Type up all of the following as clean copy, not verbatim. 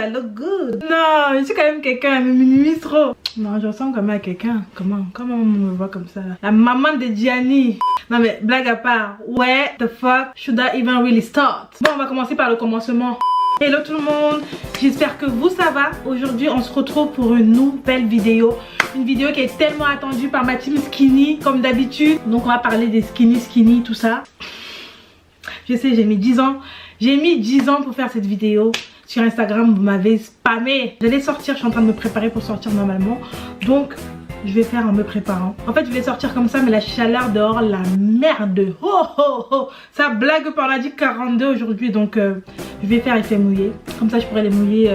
I look good. Non, je suis quand même quelqu'un, elle me minimise trop. Non, je ressemble quand même à quelqu'un. Comment on me voit comme ça là? La maman de Gianni. Non mais blague à part, where the fuck should I even really start? Bon, on va commencer par le commencement. Hello tout le monde, j'espère que vous ça va. Aujourd'hui on se retrouve pour une nouvelle vidéo. Une vidéo qui est tellement attendue par ma team skinny comme d'habitude. Donc on va parler des skinny tout ça. Je sais, j'ai mis 10 ans. J'ai mis 10 ans pour faire cette vidéo. Sur Instagram vous m'avez spammé. J'allais sortir, je suis en train de me préparer pour sortir normalement. Donc je vais faire en me préparant. En fait je vais sortir comme ça, mais la chaleur dehors, la merde. Oh oh oh. Ça blague pas, on a dit 42 aujourd'hui. Donc je vais faire effet mouillé. Comme ça je pourrais les mouiller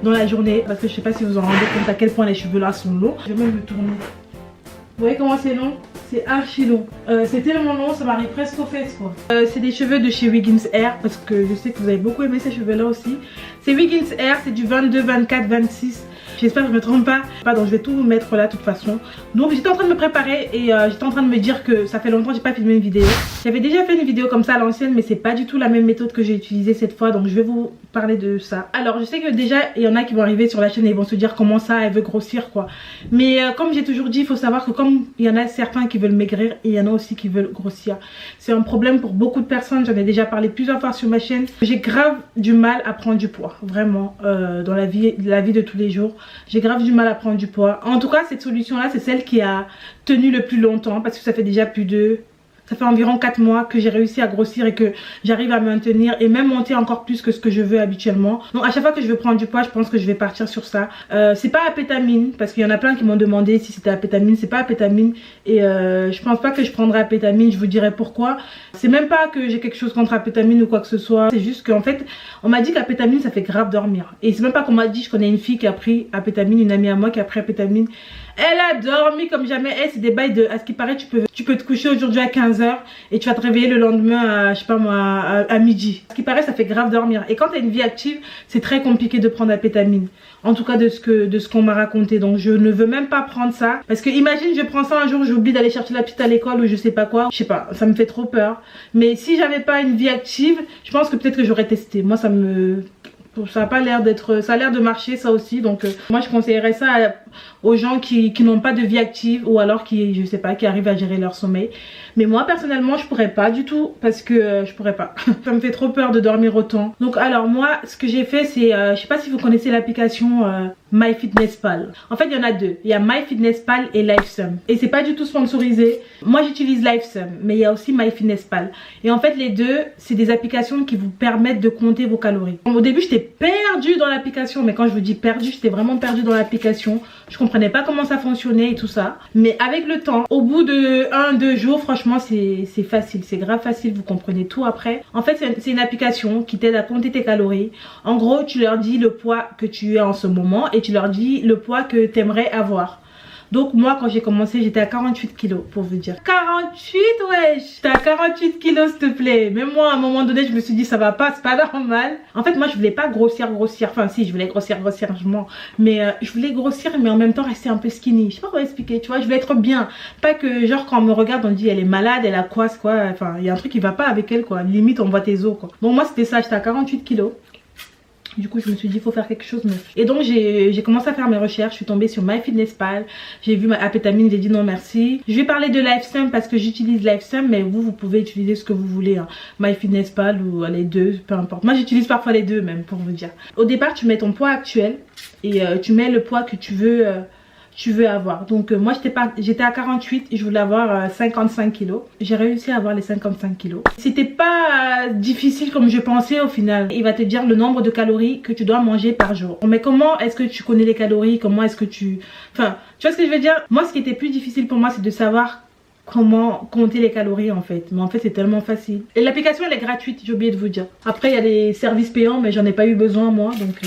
dans la journée. Parce que je sais pas si vous en rendez compte à quel point les cheveux là sont longs. Je vais même me tourner. Vous voyez comment c'est long? C'est archi long. C'est tellement long, ça m'arrive presque aux fesses quoi. C'est des cheveux de chez Wiggins Hair. Parce que je sais que vous avez beaucoup aimé ces cheveux là aussi. C'est Wiggins Hair, c'est du 22, 24, 26. J'espère que je me trompe pas. Donc je vais tout vous mettre là de toute façon. Donc j'étais en train de me préparer et j'étais en train de me dire que ça fait longtemps que j'ai pas filmé une vidéo. J'avais déjà fait une vidéo comme ça à l'ancienne, mais c'est pas du tout la même méthode que j'ai utilisée cette fois. Donc je vais vous parler de ça. Alors je sais que déjà il y en a qui vont arriver sur la chaîne et ils vont se dire comment ça elle veut grossir quoi. Mais comme j'ai toujours dit, il faut savoir que comme il y en a certains qui veulent maigrir et il y en a aussi qui veulent grossir. C'est un problème pour beaucoup de personnes. J'en ai déjà parlé plusieurs fois sur ma chaîne. J'ai grave du mal à prendre du poids. Vraiment dans la vie de tous les jours. J'ai grave du mal à prendre du poids. En tout cas cette solution là c'est celle qui a tenu le plus longtemps. Parce que ça fait déjà ça fait environ 4 mois que j'ai réussi à grossir et que j'arrive à me maintenir et même monter encore plus que ce que je veux habituellement. Donc à chaque fois que je veux prendre du poids, je pense que je vais partir sur ça. C'est pas apétamine parce qu'il y en a plein qui m'ont demandé si c'était apétamine. C'est pas apétamine et je pense pas que je prendrai apétamine. Je vous dirai pourquoi. C'est même pas que j'ai quelque chose contre apétamine ou quoi que ce soit. C'est juste qu'en fait on m'a dit qu'apétamine ça fait grave dormir. Et c'est même pas qu'on m'a dit, je connais une fille qui a pris apétamine, une amie à moi qui a pris apétamine. Elle a dormi comme jamais. Elle c'est des bails de, à ce qui paraît tu peux te coucher aujourd'hui à 15h et tu vas te réveiller le lendemain à, je sais pas moi, à midi. À ce qui paraît ça fait grave dormir. Et quand tu as une vie active c'est très compliqué de prendre apétamine. En tout cas de ce qu'on m'a raconté. Donc je ne veux même pas prendre ça. Parce que imagine je prends ça un jour, j'oublie d'aller chercher la petite à l'école ou je sais pas quoi. Je sais pas, ça me fait trop peur. Mais si j'avais pas une vie active, je pense que peut-être que j'aurais testé. Moi ça a pas l'air d'être, ça a l'air de marcher ça aussi. Donc moi je conseillerais ça aux gens qui n'ont pas de vie active ou alors qui, je sais pas, qui arrivent à gérer leur sommeil. Mais moi personnellement je pourrais pas du tout parce que je pourrais pas. Ça me fait trop peur de dormir autant. Donc alors moi ce que j'ai fait c'est, je sais pas si vous connaissez l'application MyFitnessPal. En fait il y en a deux. Il y a MyFitnessPal et LifeSum. Et c'est pas du tout sponsorisé. Moi j'utilise LifeSum mais il y a aussi MyFitnessPal. Et en fait les deux c'est des applications qui vous permettent de compter vos calories. Au début j'étais perdue dans l'application, mais quand je vous dis perdue, j'étais vraiment perdue dans l'application. Je comprenais pas comment ça fonctionnait et tout ça. Mais avec le temps, au bout de 1-2 jours, franchement c'est facile, c'est grave facile, vous comprenez tout après. En fait c'est une application qui t'aide à compter tes calories. En gros tu leur dis le poids que tu as en ce moment et tu leur dis le poids que tu aimerais avoir. Donc moi quand j'ai commencé j'étais à 48 kilos pour vous dire. 48 wesh. J'étais à 48 kilos s'il te plaît. Même moi à un moment donné je me suis dit ça va pas, c'est pas normal. En fait moi je voulais pas grossir. Enfin si je voulais grossir je mens. Mais je voulais grossir mais en même temps rester un peu skinny. Je sais pas comment expliquer, tu vois, je voulais être bien. Pas que genre quand on me regarde on dit elle est malade, elle a quoi enfin il y a un truc qui va pas avec elle quoi. Limite on voit tes os quoi. Donc moi c'était ça, j'étais à 48 kilos. Du coup je me suis dit il faut faire quelque chose neuf. Et donc j'ai commencé à faire mes recherches. Je suis tombée sur MyFitnessPal. J'ai vu ma apétamine, j'ai dit non merci. Je vais parler de LifeSum parce que j'utilise LifeSum. Mais vous pouvez utiliser ce que vous voulez hein. MyFitnessPal ou les deux, peu importe. Moi j'utilise parfois les deux même pour vous dire. Au départ tu mets ton poids actuel et tu mets le poids que tu veux avoir. Donc moi j'étais à 48 et je voulais avoir 55 kilos. J'ai réussi à avoir les 55 kilos. C'était pas difficile comme je pensais au final. Il va te dire le nombre de calories que tu dois manger par jour. Mais comment est-ce que tu connais les calories? Comment est-ce que enfin tu vois ce que je veux dire? Moi ce qui était plus difficile pour moi c'est de savoir comment compter les calories en fait. Mais en fait c'est tellement facile. Et l'application elle est gratuite, j'ai oublié de vous dire. Après il y a des services payants mais j'en ai pas eu besoin moi. Donc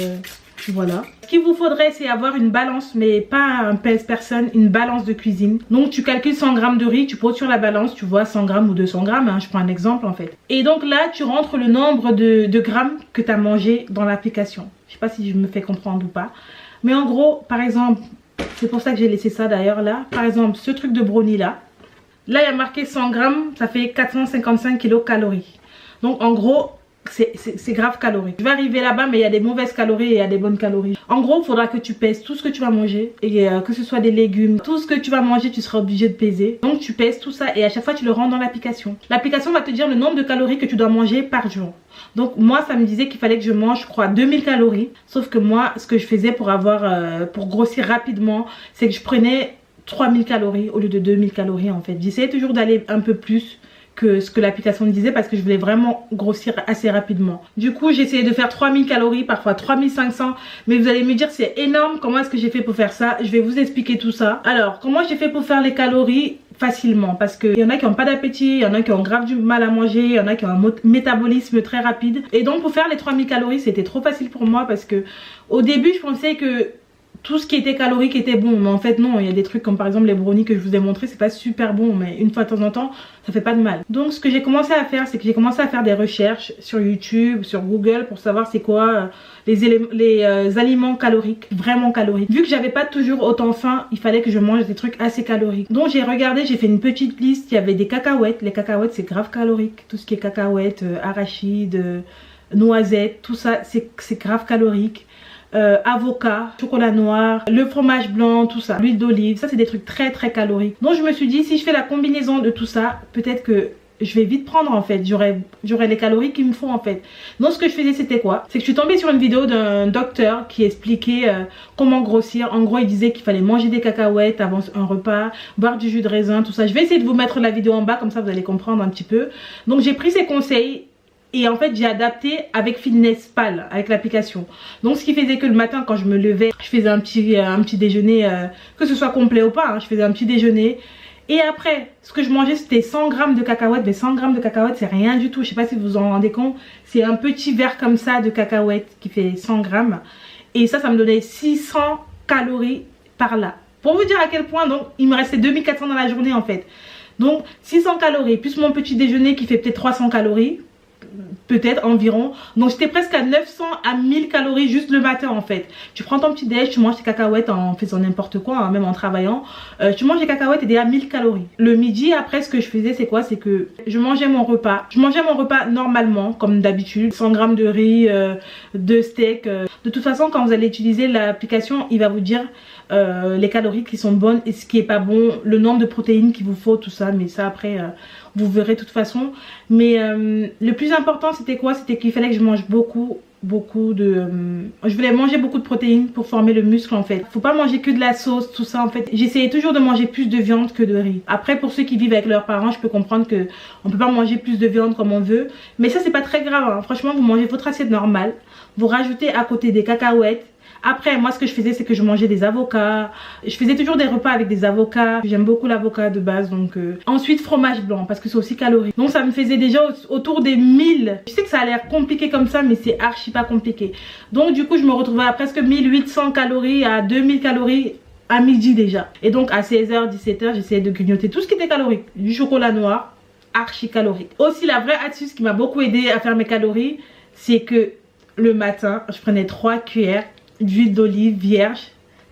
voilà. Ce qu'il vous faudrait c'est avoir une balance, mais pas un pèse-personne, une balance de cuisine. Donc tu calcules 100 g de riz, tu poses sur la balance, tu vois 100 g ou 200 g, hein, je prends un exemple en fait. Et donc là tu rentres le nombre de grammes que tu as mangé dans l'application. Je sais pas si je me fais comprendre ou pas. Mais en gros, par exemple, c'est pour ça que j'ai laissé ça d'ailleurs là. Par exemple, ce truc de brownie là. Là il y a marqué 100 g, ça fait 455 kilocalories. Donc en gros, c'est grave calorique. Je vais arriver là-bas, mais il y a des mauvaises calories et il y a des bonnes calories. En gros, il faudra que tu pèses tout ce que tu vas manger et que ce soit des légumes. Tout ce que tu vas manger, tu seras obligé de peser. Donc tu pèses tout ça et à chaque fois tu le rentres dans l'application. L'application va te dire le nombre de calories que tu dois manger par jour. Donc moi, ça me disait qu'il fallait que je mange, je crois, 2000 calories. Sauf que moi, ce que je faisais pour grossir rapidement, c'est que je prenais 3000 calories au lieu de 2000 calories en fait. J'essayais toujours d'aller un peu plus que ce que l'application me disait parce que je voulais vraiment grossir assez rapidement. Du coup, j'ai essayé de faire 3000 calories, parfois 3500. Mais vous allez me dire, c'est énorme, comment est-ce que j'ai fait pour faire ça? Je vais vous expliquer tout ça. Alors, comment j'ai fait pour faire les calories? Facilement, parce qu'il y en a qui n'ont pas d'appétit, il y en a qui ont grave du mal à manger, il y en a qui ont un métabolisme très rapide. Et donc pour faire les 3000 calories, c'était trop facile pour moi parce que au début, je pensais que tout ce qui était calorique était bon, mais en fait non, il y a des trucs comme par exemple les brownies que je vous ai montré, c'est pas super bon, mais une fois de temps en temps, ça fait pas de mal. Donc ce que j'ai commencé à faire, c'est que j'ai commencé à faire des recherches sur YouTube, sur Google, pour savoir c'est quoi les aliments caloriques, vraiment caloriques. Vu que j'avais pas toujours autant faim, il fallait que je mange des trucs assez caloriques. Donc j'ai regardé, j'ai fait une petite liste, il y avait des cacahuètes, les cacahuètes c'est grave calorique, tout ce qui est cacahuètes, arachides, noisettes, tout ça c'est grave calorique. Avocat, chocolat noir, le fromage blanc, tout ça, l'huile d'olive, ça c'est des trucs très très caloriques. Donc je me suis dit, si je fais la combinaison de tout ça, peut-être que je vais vite prendre en fait, j'aurai les calories qu'il me faut en fait. Donc ce que je faisais c'était quoi? C'est que je suis tombée sur une vidéo d'un docteur qui expliquait comment grossir. En gros il disait qu'il fallait manger des cacahuètes avant un repas, boire du jus de raisin, tout ça. Je vais essayer de vous mettre la vidéo en bas, comme ça vous allez comprendre un petit peu. Donc j'ai pris ces conseils. Et en fait j'ai adapté avec FitnessPal, avec l'application. Donc ce qui faisait que le matin quand je me levais, je faisais un petit déjeuner, que ce soit complet ou pas, hein, je faisais un petit déjeuner. Et après, ce que je mangeais c'était 100 grammes de cacahuètes. Mais 100 grammes de cacahuètes c'est rien du tout, je sais pas si vous vous en rendez compte. C'est un petit verre comme ça de cacahuètes qui fait 100 grammes. Et ça me donnait 600 calories par là. Pour vous dire à quel point, donc il me restait 2400 dans la journée en fait. Donc 600 calories plus mon petit déjeuner qui fait peut-être 300 calories. Peut-être environ, donc j'étais presque à 900 à 1000 calories juste le matin en fait. Tu prends ton petit déj, tu manges tes cacahuètes en faisant n'importe quoi, hein, même en travaillant, tu manges des cacahuètes et t'es à 1000 calories. Le midi après ce que je faisais c'est quoi? C'est que je mangeais mon repas normalement comme d'habitude, 100 grammes de riz, 2 steaks. De toute façon quand vous allez utiliser l'application il va vous dire les calories qui sont bonnes et ce qui est pas bon, le nombre de protéines qu'il vous faut, tout ça, mais ça après vous verrez de toute façon. Mais le plus important c'était quoi? C'était qu'il fallait que je mange beaucoup de... je voulais manger beaucoup de protéines pour former le muscle en fait. Faut pas manger que de la sauce, tout ça en fait. J'essayais toujours de manger plus de viande que de riz. Après pour ceux qui vivent avec leurs parents, je peux comprendre que on peut pas manger plus de viande comme on veut. Mais ça c'est pas très grave, hein. Franchement vous mangez votre assiette normale. Vous rajoutez à côté des cacahuètes. Après moi ce que je faisais c'est que je mangeais des avocats. Je faisais toujours des repas avec des avocats. J'aime beaucoup l'avocat de base donc ensuite fromage blanc parce que c'est aussi calorique. Donc ça me faisait déjà autour des 1000. Je sais que ça a l'air compliqué comme ça mais c'est archi pas compliqué. Donc du coup je me retrouvais à presque 1800 calories à 2000 calories à midi déjà. Et donc à 16h 17h j'essayais de grignoter tout ce qui était calorique. Du chocolat noir archi calorique. Aussi la vraie astuce qui m'a beaucoup aidé à faire mes calories, c'est que le matin je prenais 3 cuillères d'huile d'olive vierge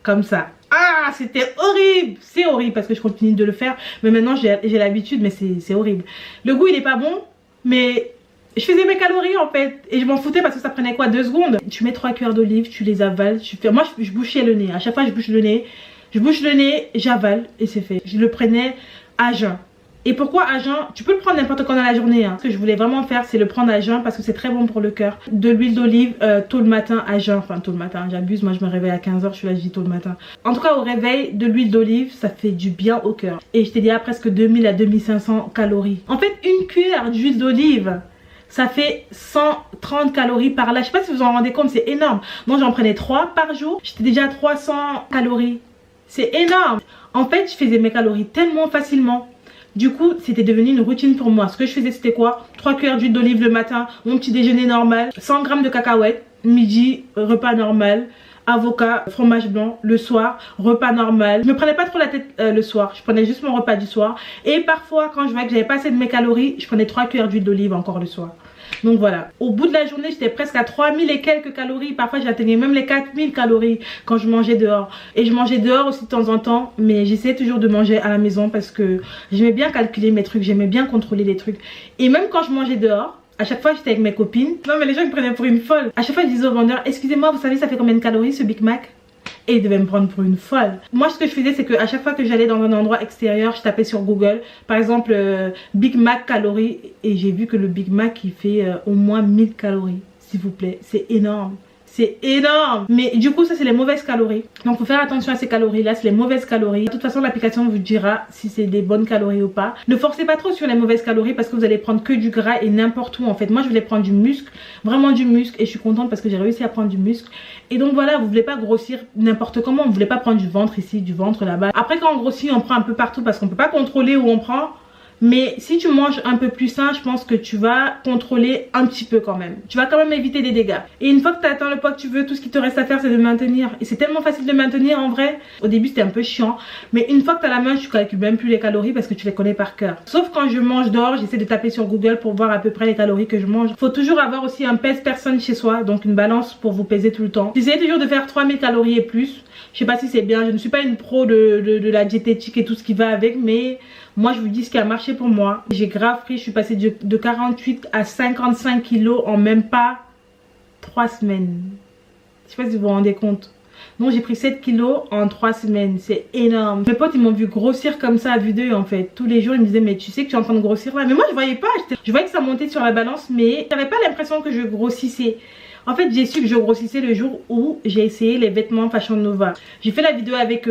comme ça. Ah c'était horrible, c'est horrible parce que je continue de le faire mais maintenant j'ai l'habitude mais c'est horrible. Le goût il est pas bon mais je faisais mes calories en fait et je m'en foutais parce que ça prenait quoi 2 secondes. Tu mets 3 cuillères d'olive, tu les avales, moi je bouchais le nez, à chaque fois je bouche le nez, j'avale et c'est fait. Je le prenais à jeun. Et pourquoi à jeun? Tu peux le prendre n'importe quand dans la journée, hein. Ce que je voulais vraiment faire c'est le prendre à jeun parce que c'est très bon pour le cœur. De l'huile d'olive tôt le matin à jeun, enfin tôt le matin j'abuse, moi je me réveille à 15h, je suis là je dis tôt le matin. En tout cas au réveil de l'huile d'olive ça fait du bien au cœur. Et je t'ai dit à presque 2000 à 2500 calories. En fait une cuillère d'huile d'olive ça fait 130 calories par là. Je sais pas si vous en rendez compte, c'est énorme. Donc j'en prenais 3 par jour, j'étais déjà à 300 calories. C'est énorme. En fait je faisais mes calories tellement facilement. Du coup c'était devenu une routine pour moi. Ce que je faisais c'était quoi? 3 cuillères d'huile d'olive le matin, mon petit déjeuner normal, 100 grammes de cacahuètes, midi repas normal, avocat, fromage blanc, le soir repas normal. Je me prenais pas trop la tête le soir, je prenais juste mon repas du soir. Et parfois quand je voyais que j'avais pas assez de mes calories, je prenais 3 cuillères d'huile d'olive encore le soir. Donc voilà, au bout de la journée j'étais presque à 3000 et quelques calories. Parfois j'atteignais même les 4000 calories quand je mangeais dehors. Et je mangeais dehors aussi de temps en temps, mais j'essayais toujours de manger à la maison parce que j'aimais bien calculer mes trucs, j'aimais bien contrôler les trucs. Et même quand je mangeais dehors, À chaque fois j'étais avec mes copines. Non mais les gens me prenaient pour une folle. À chaque fois je disais au vendeur, excusez-moi, vous savez ça fait combien de calories ce Big Mac? Et ils devaient me prendre pour une folle. Moi ce que je faisais c'est que à chaque fois que j'allais dans un endroit extérieur, je tapais sur Google par exemple Big Mac calories, et j'ai vu que le Big Mac il fait au moins 1000 calories. S'il vous plaît, c'est énorme. C'est énorme. Mais du coup ça c'est les mauvaises calories. Donc faut faire attention à ces calories là, c'est les mauvaises calories. De toute façon l'application vous dira si c'est des bonnes calories ou pas. Ne forcez pas trop sur les mauvaises calories parce que vous allez prendre que du gras et n'importe où en fait. Moi je voulais prendre du muscle, vraiment du muscle, et je suis contente parce que j'ai réussi à prendre du muscle. Et donc voilà, vous voulez pas grossir n'importe comment, vous voulez pas prendre du ventre ici, du ventre là-bas. Après quand on grossit on prend un peu partout parce qu'on peut pas contrôler où on prend. Mais si tu manges un peu plus sain, je pense que tu vas contrôler un petit peu quand même. Tu vas quand même éviter des dégâts. Et une fois que tu as atteint le poids que tu veux, tout ce qui te reste à faire c'est de maintenir. Et c'est tellement facile de maintenir en vrai. Au début c'était un peu chiant. Mais une fois que tu as la main, tu calcules même plus les calories parce que tu les connais par cœur. Sauf quand je mange dehors, j'essaie de taper sur Google pour voir à peu près les calories que je mange. Faut toujours avoir aussi un pèse-personne chez soi. Donc une balance pour vous peser tout le temps. J'essaie toujours de faire 3000 calories et plus. Je sais pas si c'est bien. Je ne suis pas une pro de la diététique et tout ce qui va avec. Mais moi je vous dis ce qui a marché pour moi. J'ai grave pris, je suis passée de 48 à 55 kilos en même pas 3 semaines. Je sais pas si vous vous rendez compte. Donc j'ai pris 7 kilos en 3 semaines. C'est énorme. Mes potes ils m'ont vu grossir comme ça à vue d'œil en fait. Tous les jours ils me disaient mais tu sais que tu es en train de grossir là. Mais moi je voyais pas. Je voyais que ça montait sur la balance mais j'avais pas l'impression que je grossissais. En fait j'ai su que je grossissais le jour où j'ai essayé les vêtements Fashion Nova. J'ai fait la vidéo avec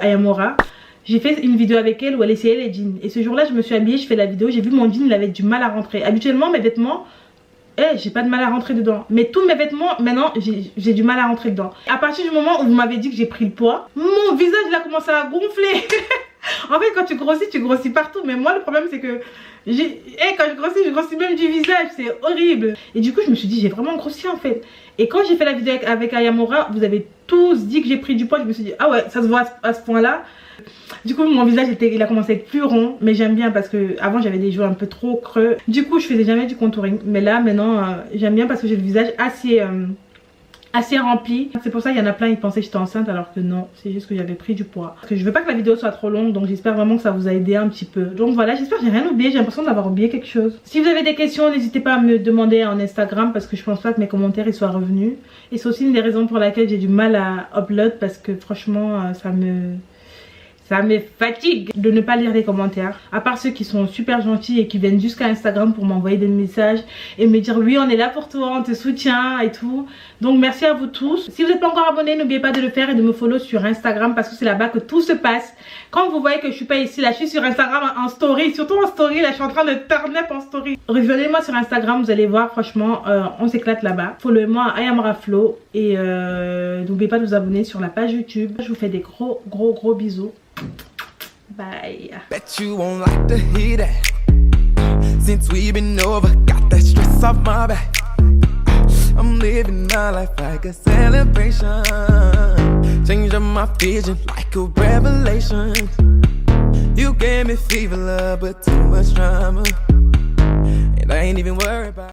Ayamora. J'ai fait une vidéo avec elle où elle essayait les jeans. Et ce jour là je me suis habillée, je fais la vidéo, j'ai vu mon jean il avait du mal à rentrer. Habituellement mes vêtements, j'ai pas de mal à rentrer dedans. Mais tous mes vêtements maintenant j'ai du mal à rentrer dedans. À partir du moment où vous m'avez dit que j'ai pris le poids, mon visage il a commencé à gonfler. En fait quand tu grossis partout. Mais moi le problème c'est que quand je grossis même du visage. C'est horrible. Et du coup je me suis dit j'ai vraiment grossi en fait. Et quand j'ai fait la vidéo avec Ayamora, vous avez tous dit que j'ai pris du poids. Je me suis dit ah ouais ça se voit à ce point là. Du coup mon visage il a commencé à être plus rond. Mais j'aime bien parce que avant j'avais des joues un peu trop creux. Du coup je faisais jamais du contouring. Mais là maintenant j'aime bien parce que j'ai le visage assez rempli. C'est pour ça il y en a plein ils pensaient que j'étais enceinte alors que non, c'est juste que j'avais pris du poids. Parce que je veux pas que la vidéo soit trop longue, donc j'espère vraiment que ça vous a aidé un petit peu. Donc voilà, j'espère que j'ai rien oublié, j'ai l'impression d'avoir oublié quelque chose. Si vous avez des questions n'hésitez pas à me demander en Instagram parce que je pense pas que mes commentaires ils soient revenus. Et c'est aussi une des raisons pour laquelle j'ai du mal à upload parce que franchement ça me fatigue de ne pas lire les commentaires. À part ceux qui sont super gentils et qui viennent jusqu'à Instagram pour m'envoyer des messages et me dire oui on est là pour toi, on te soutient et tout. Donc merci à vous tous. Si vous n'êtes pas encore abonné, n'oubliez pas de le faire et de me follow sur Instagram parce que c'est là-bas que tout se passe. Quand vous voyez que je suis pas ici, là je suis sur Instagram en story. Surtout en story, là je suis en train de turn up en story. Rejoignez-moi sur Instagram, vous allez voir franchement on s'éclate là-bas. Followez-moi à Ayamora Flow et n'oubliez pas de vous abonner sur la page YouTube. Je vous fais des gros bisous. Bye. Bet you won't like to hear that. Since we've been over, got that stress off my back. I'm living my life like a celebration. Changing my vision like a revelation. You gave me fever love, but too much drama. And I ain't even worried about